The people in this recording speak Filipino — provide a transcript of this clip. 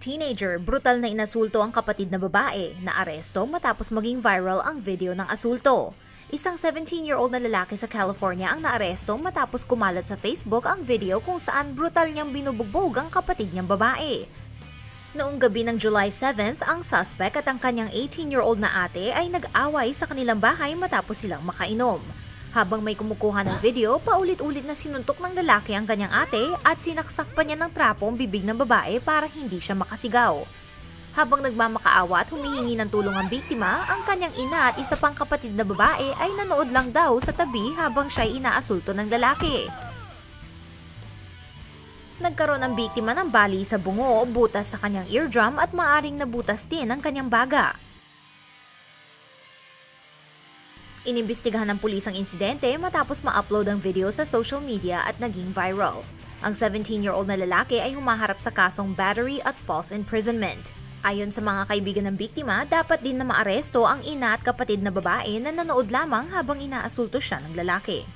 Teenager, brutal na inasulto ang kapatid na babae na aresto matapos maging viral ang video ng asulto. Isang 17-year-old na lalaki sa California ang naaresto matapos kumalat sa Facebook ang video kung saan brutal niyang binubugbog ang kapatid niyang babae. Noong gabi ng July 7th, ang suspect at ang kanyang 18-year-old na ate ay nag-away sa kanilang bahay matapos silang makainom. Habang may kumukuha ng video, paulit-ulit na sinuntok ng lalaki ang kanyang ate at sinaksak pa niya ng trapo ang bibig ng babae para hindi siya makasigaw. Habang nagmamakaawa at humihingi ng tulong ang biktima, ang kanyang ina at isa pang kapatid na babae ay nanood lang daw sa tabi habang siya'y inaasulto ng lalaki. Nagkaroon ang biktima ng bali sa bungo, butas sa kanyang eardrum at maaring nabutas din ang kanyang baga. Inimbestigahan ng pulis ang insidente matapos ma-upload ang video sa social media at naging viral. Ang 17-year-old na lalaki ay humaharap sa kasong battery at false imprisonment. Ayon sa mga kaibigan ng biktima, dapat din na maaresto ang ina at kapatid na babae na nanood lamang habang inaasulto siya ng lalaki.